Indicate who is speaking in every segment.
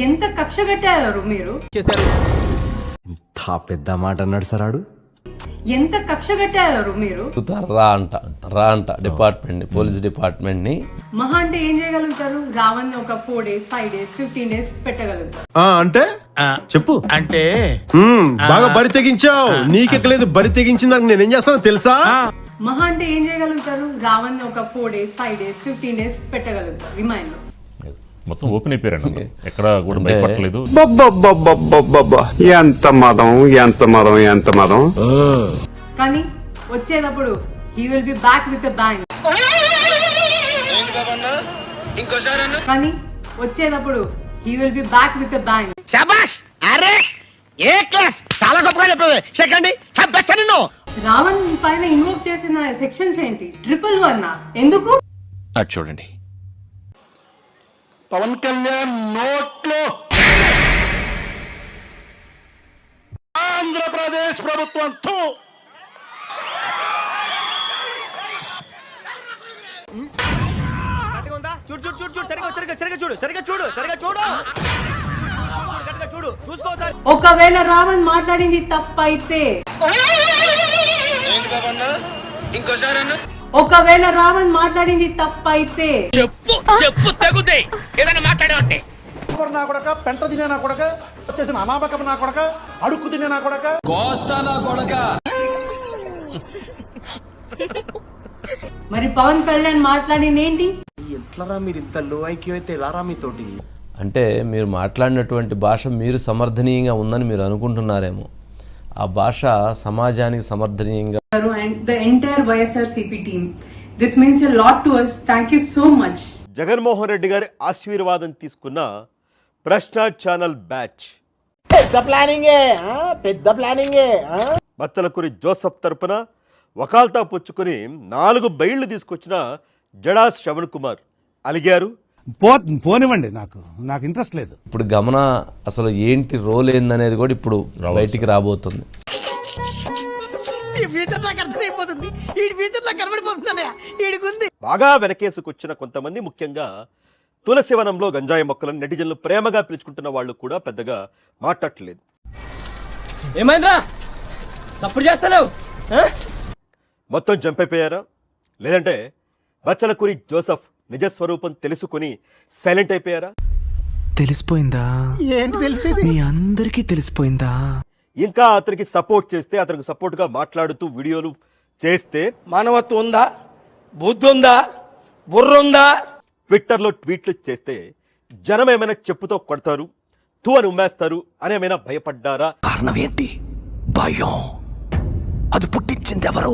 Speaker 1: ఎంత కక్ష కట్టారు మీరు?
Speaker 2: ఇంత పెద్ద మాట అన్నాడు సార్ ఆడు.
Speaker 1: ఎంత కక్ష కట్టారు మీరు?
Speaker 3: రా అంట డిపార్ట్మెంట్, పోలీస్ డిపార్ట్మెంట్ ని.
Speaker 1: మహా అంటే ఏం చేయగలుగుతారు? రావణ్ ఒక 4 days 5 days 15 days పెట్టగలుగుతారు.
Speaker 4: అంటే చెప్పు.
Speaker 5: అంటే
Speaker 4: బాగా బరి తెగించావు. నీకెక్కలేదు, బరి తెగించిన దానికి నేనేం చేస్తానో తెలుసా?
Speaker 1: మహా అంటే ఏం చేయగలుగుతారు? రావణ్ ఒక 4 days 5 days 15 days పెట్టగలుగుతారు రిమైండ్ లో.
Speaker 6: మొత్తం ఓపెన్ అయిపోయారండి, ఎక్కడ కూడా భయపడలేదు.
Speaker 7: ఎంత మదం, ఎంత మదం, ఎంత మదం.
Speaker 1: కానీ వచ్చేటప్పుడు he will be back with a bang. కానీ వచ్చేటప్పుడు he will be back with a bang.
Speaker 5: శభాష్, అరే ఏ క్లాస్, చాలా గొప్పగా చెప్పావే. సెకండ్ చంపేస్తా నిన్ను.
Speaker 1: రావణ్ పైన ఇన్వోక్ చేసిన సెక్షన్స్ ఏంటి? 111 ఎందుకు?
Speaker 5: అది చూడండి.
Speaker 7: పవన్ కళ్యాణ్ నోట్లో ఆంధ్రప్రదేశ్ ప్రభుత్వం
Speaker 1: ఒకవేళ రావణ్ మాట్లాడింది తప్పైతే, ఒకవేళ రావణ్ మాట్లాడింది తప్పైతే
Speaker 5: చెప్పు తెగుదే ఏదైనా మాట్లాడే
Speaker 7: నా కొడక, పెంట తినే నా కొడక, వచ్చేసిన అనాబకం నా కొడక, అడుక్కు తినే నా కొడక,
Speaker 1: మరి పవన్ కళ్యాణ్ మాట్లాడింది ఏంటి?
Speaker 2: ఎట్లరా మీరు ఇంత లో ఐక్యూ అయితే రారా మీతోటి?
Speaker 3: అంటే మీరు మాట్లాడినటువంటి భాష మీరు సమర్థనీయంగా ఉందని మీరు అనుకుంటున్నారేమో. ఆ భాష సమాజానికి సమర్థనీయంగా.
Speaker 1: And the entire YSRCP team, this means a lot to us. Thank you so much.
Speaker 4: Jaganmohan Reddy గారి ఆశీర్వాదం తీసుకున్న ప్రశ్న ఛానల్ బ్యాచ్
Speaker 5: పెద్ద ప్లానింగే.
Speaker 4: బచ్చలకూరి జోసఫ్ తరపున వకాల్తా పుచ్చుకొని 4 బెయిళ్లు తీసుకొచ్చిన జడా శ్రవణ్ కుమార్ అలిగారు.
Speaker 7: పోనివ్వండి, నాకు ఇంట్రెస్ట్ లేదు.
Speaker 3: ఇప్పుడు గమన అసలు ఏంటి రోల్ ఏందనేది కూడా ఇప్పుడు బయటికి రాబోతుంది.
Speaker 4: బాగా వెనకేసుకొచ్చిన కొంతమంది, ముఖ్యంగా తులసివనంలో గంజాయి మొక్కలను నెటిజన్లు ప్రేమగా పిలుచుకుంటున్న వాళ్ళు కూడా పెద్దగా మాట్లాడలేదు.
Speaker 5: ఏమైందిరా సప్పుడు చేస్తలేవు?
Speaker 4: మొత్తం జంప్ అయిపోయారా? లేదంటే బచ్చలకూరి జోసఫ్ నిజస్వరూపం తెలుసుకొని సైలెంట్ అయిపోయారా?
Speaker 8: తెలిసిపోయిందా? ఏంటి తెలిసింది? మీ అందరికీ తెలిసిపోయిందా?
Speaker 4: ఇంకా అతనికి సపోర్ట్ చేస్తే, అతనికి సపోర్ట్గా మాట్లాడుతూ వీడియోలు చేస్తే,
Speaker 5: మానవత్వం ఉందా, బుద్ధి ఉందా, బుర్ర ఉందా?
Speaker 4: ట్విట్టర్లో ట్వీట్లు చేస్తే జనం ఏమైనా చెప్పుతో కొడతారు, తూ అని ఉమ్మేస్తారు అని ఏమైనా భయపడ్డారా?
Speaker 8: కారణం ఏంటి? భయం. అది పుట్టించింది ఎవరు?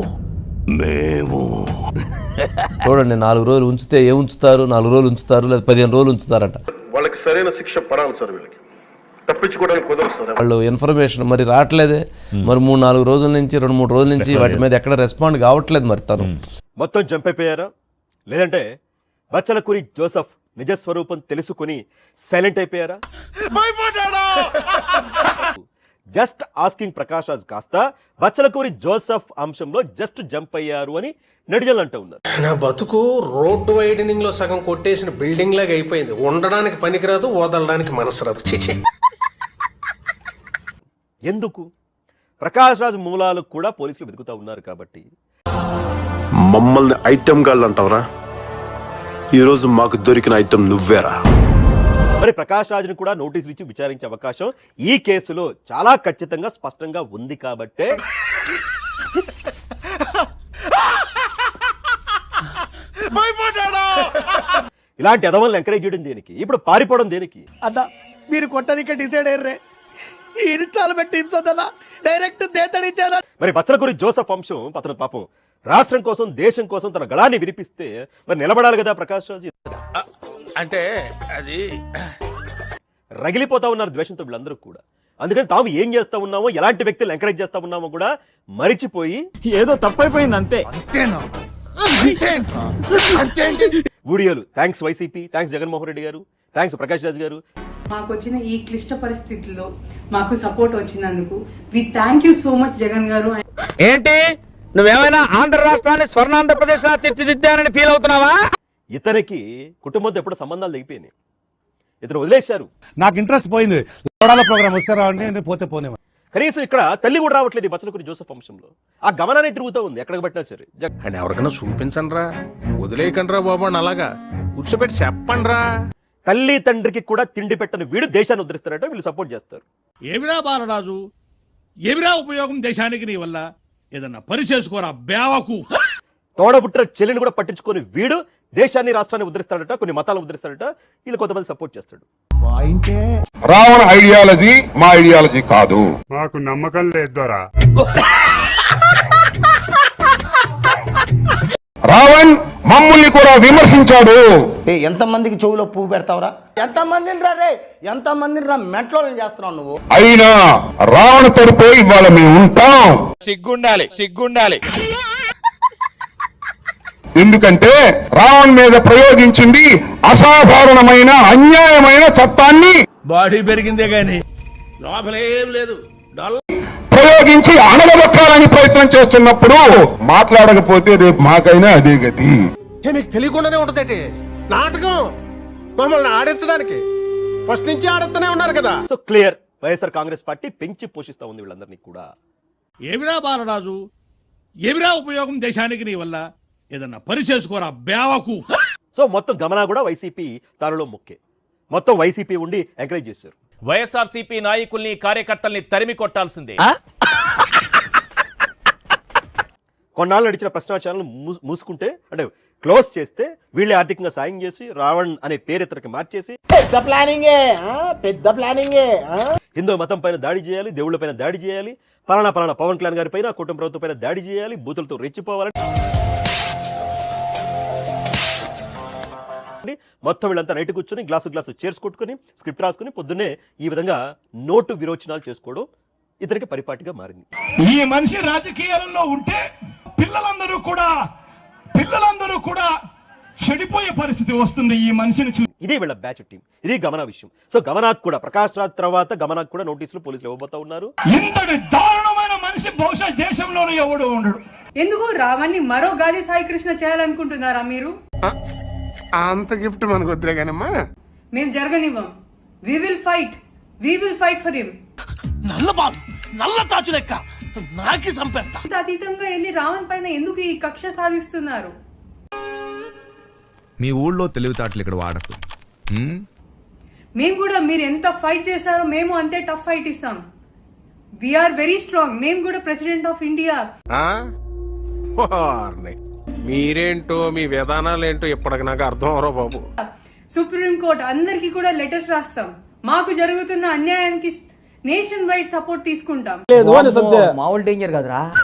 Speaker 8: మేము.
Speaker 3: చూడండి, 4 రోజులు ఉంచితే ఏ ఉంచుతారు, 4 రోజులు ఉంచుతారు, లేదా 15 రోజులు ఉంచుతారంట.
Speaker 7: వాళ్ళకి సరైన శిక్ష పడాలి సార్, వీళ్ళకి తప్పించుకోవడానికి కుదరదు సార్.
Speaker 3: వాళ్ళు ఇన్ఫర్మేషన్ మరి రావట్లేదే, మరి 3-4 రోజుల నుంచి 2-3 రోజుల నుంచి వాటి మీద ఎక్కడ రెస్పాండ్ కావట్లేదు. మరి తను
Speaker 4: మొత్తం జంప్ అయిపోయారా? లేదంటే బచ్చలకూరి జోసఫ్ నిజస్వరూపం తెలుసుకొని సైలెంట్ అయిపోయారా? జస్ట్ ఆస్కింగ్ ప్రకాష్ రాజ్ కాస్త బచ్చలకూరి జోసఫ్ అంశంలో జస్ట్ జంప్ అయ్యారు అని నెటిజన్లు అంటూ ఉన్నారు.
Speaker 9: నా బతుకు రోడ్డు వైడనింగ్ లో సగం కొట్టేసిన బిల్డింగ్ లాగా అయిపోయింది. ఉండడానికి పనికిరాదు, వదలడానికి మనసు రాదు. చిచి.
Speaker 4: ఎందుకు? ప్రకాష్ రాజ్ మూలాలు కూడా పోలీసులు వెతుకుతా ఉన్నారు కాబట్టి.
Speaker 7: మమ్మల్ని ఐటమ్ గాళ్ళు అంటావరా? ఈరోజు మాకు దొరికిన ఐటమ్ నువ్వేరా?
Speaker 4: మరి ప్రకాష్ రాజ్ని కూడా నోటీసులు ఇచ్చి విచారించే అవకాశం ఈ కేసులో చాలా ఖచ్చితంగా స్పష్టంగా ఉంది కాబట్టే ఇలాంటి ఎదవల్ని ఎంకరేజ్ చేయడం దేనికి? ఇప్పుడు పారిపోవడం దేనికి?
Speaker 5: అన్న మీరు కొట్టడానికి డిసైడ్ అయ్యారే. ఈ ఇన్స్టాల్మెంట్ టీమ్స్ వదలా డైరెక్ట్ దేతడిచ్చారా?
Speaker 4: మరి బచ్చలకూరి జోసఫ్ అంశం అతను పాపం రాష్ట్రం కోసం, దేశం కోసం తన గళాన్ని వినిపిస్తే మరి నిలబడాలి కదా ప్రకాష్ రాజ్.
Speaker 5: అంటే అది
Speaker 4: రగిలిపోతా ఉన్నారు ద్వేషంతో వీళ్ళందరూ కూడా. అందుకని తాము ఏం చేస్తా ఉన్నామో, ఎలాంటి వ్యక్తులు ఎంకరేజ్ చేస్తా ఉన్నామో కూడా మరిచిపోయి
Speaker 8: ఏదో తప్పైపోయింది అంతే.
Speaker 4: వీడియోలు thanks YCP, thanks Jaganmohan Reddy గారు, థ్యాంక్స్ ప్రకాష్ రాజ్ గారు.
Speaker 1: మాకు వచ్చిన ఈ క్లిష్ట పరిస్థితుల్లో మాకు సపోర్ట్ వచ్చినందుకు we thank you so much Jagan garu.
Speaker 5: ఏంటి నువ్వేమైనా ఆంధ్ర రాష్ట్రాన్ని స్వర్ణాంధ్రప్రదేశ్ లా తీర్చిదిద్దారని ఫీల్ అవుతున్నావా?
Speaker 4: ఇతనికి కుటుంబంతో ఎప్పుడు సంబంధాలు తెగిపోయినాయి. ఇతను వదిలేశారు.
Speaker 7: నాకు ఇంట్రెస్ట్ పోయింది. లోడాల ప్రోగ్రామ్ వస్తే రావండి, నేను పోతే పోనే.
Speaker 4: కనీసం ఇక్కడ తల్లి కూడా రావట్లేదు ఈ బచ్చలకూరి జోసెఫ్ వంశంలో. ఆ గమనాన్ని తిరుగుతూ ఉంది ఎక్కడికి పట్టినా సరే.
Speaker 9: అని ఎవరికైనా చూపించండి రా, వదిలేయకండి రా బాబు అని అలాగా కూర్చోబెట్టి చెప్పండి రా.
Speaker 4: తల్లి తండ్రికి కూడా తిండి పెట్టని వీడు దేశాన్ని ఉద్ధరిస్తారట, వీళ్ళు సపోర్ట్ చేస్తారు.
Speaker 5: ఏమిరా బాలరాజు, ఏమిరా ఉపయోగం దేశానికి నీ వల్ల? ఏదన్నా పని చేసుకోరా బేవకు.
Speaker 4: తోడబుట్టిన చెల్లిని కూడా పట్టించుకొని వీడు దేశాన్ని రాష్ట్రాన్ని ఉద్ధరిస్తాడట, కొన్ని మతాలను ఉద్ధరిస్తాడట, వీళ్ళు కొంతమంది సపోర్ట్ చేస్తాడు.
Speaker 10: రావణ ఐడియాలజీ మా ఐడియాలజీ కాదు.
Speaker 6: మాకు నమ్మకం లేదు దొరా.
Speaker 10: రావణ్ మమ్మల్ని కూడా విమర్శించాడు.
Speaker 5: ఎంతమందికి చెవులో పువ్వు పెడతావురా? ఎంతమందిని రా రే, ఎంతమందిని రా మెంట్లో చేస్తున్నావు నువ్వు?
Speaker 10: అయినా రావణ తరపు ఇవాళ మేము ఉంటాం.
Speaker 7: సిగ్గుండాలి.
Speaker 10: ఎందుకంటే రావణ్ మీద ప్రయోగించింది అసాధారణమైన అన్యాయమైన చట్టాన్ని
Speaker 5: బాడీ పెరిగిందే గాని లోపలేం లేదు.
Speaker 10: ప్రయోగించి అణగదొక్కాలని ప్రయత్నం చేస్తున్నప్పుడు మాట్లాడకపోతే రేపు మాకైనా అదే గతి.
Speaker 9: మీకు తెలియకుండానే ఉంటదేటి నాటకం, మమ్మల్ని ఆడించడానికి ఫస్ట్ నుంచి ఆడుతూనే ఉన్నారు కదా.
Speaker 4: So clear, YSR Congress party పెంచి పోషిస్తా ఉంది వీళ్ళందరినీ కూడా.
Speaker 5: ఏమిరా బాలరాజు, ఏమిరా ఉపయోగం దేశానికి నీ వల్ల? ఏదన్నా పని చేసుకోరా బేవకు.
Speaker 4: సో మొత్తం గమనా కూడా వైసీపీ తానులో ముక్కే, మొత్తం వైసీపీ ఉండి ఎంకరేజ్ చేశారు.
Speaker 8: వైఎస్ఆర్సీపీ నాయకుల్ని కార్యకర్తల్ని తరిమి కొట్టాల్సిందే.
Speaker 4: కొన్నాళ్ళు నడిచిన ప్రశ్న ఛానల్ మూసుకుంటే అంటే క్లోజ్ చేస్తే వీళ్ళే ఆర్థికంగా సాయం చేసి రావణ్ అనే పేరు ఇతనికి మార్చేసి
Speaker 5: పెద్ద ప్లానింగే.
Speaker 4: హిందూ మతం పైన దాడి చేయాలి, దేవుళ్ళ పైన దాడి చేయాలి, పలానా పవన్ కళ్యాణ్ గారి పైన, కుటుంబ ప్రభుత్వం పైన దాడి చేయాలి, బూతులతో రెచ్చిపోవాలని మొత్తం వీళ్ళంతా నైట్ కూర్చొని గ్లాసు చేర్స్ కొట్టుకుని స్క్రిప్ట్ రాసుకుని పొద్దున్నే ఈ విధంగా నోటు విరోచనాలు చేసుకోవడం ఇతనికి పరిపాటిగా మారింది.
Speaker 6: ఈ మనిషి రాజకీయాలలో ఉంటే పిల్లలందరూ కూడా చెడిపోయే పరిస్థితి వస్తుంది ఈ మనిషిని చూసి.
Speaker 4: ఇదే వీళ్ళ బ్యాచ్ టీం, ఇది గమనా విషయం. సో గమనాకు కూడా ప్రకాష్ రాజ్ తర్వాత గమనాకు కూడా నోటీసులు పోలీసులు ఇవ్వబోతా ఉన్నారు.
Speaker 6: ఇంతటి దారుణమైన మనిషి బహుశా దేశంలోనే ఎవడు ఉండడు.
Speaker 1: ఎందుకు రావణ్ణి మరో గాలి సాయి కృష్ణ చేయాలనుకుంటున్నారా మీరు?
Speaker 7: అంత గిఫ్ట్ మనకు వద్దులే కానమ్మా.
Speaker 1: మేము జరగనివ్వం. We will fight for him.
Speaker 5: నల్ల తాచు లెక్క నాకి సంపేస్తా.
Speaker 1: ఇంత అతీతంగా వెళ్ళి రావణ్ పైన ఎందుకు ఈ కక్ష సాధిస్తున్నారు?
Speaker 8: మీ ఊళ్ళో తెలివితేటలు ఇక్కడ వాడకు.
Speaker 1: మేము కూడా మీరు ఎంత ఫైట్ చేశారో మేము అంతే టఫ్ ఫైట్ ఇస్తాం. We're very strong. మేము కూడా ప్రెసిడెంట్ ఆఫ్ ఇండియా.
Speaker 9: మీరేంటో మీ విధానాలు ఏంటో ఇప్పటికి నాకు అర్థం అవరో బాబు.
Speaker 1: సుప్రీం కోర్ట్ అందరికి కూడా లెటర్స్ రాస్తాం. మాకు జరుగుతున్న అన్యాయానికి నేషన్ వైడ్ సపోర్ట్ తీసుకుంటాం.
Speaker 5: లేదు అని సత్య
Speaker 11: మామూలు డేంజర్ కదరా.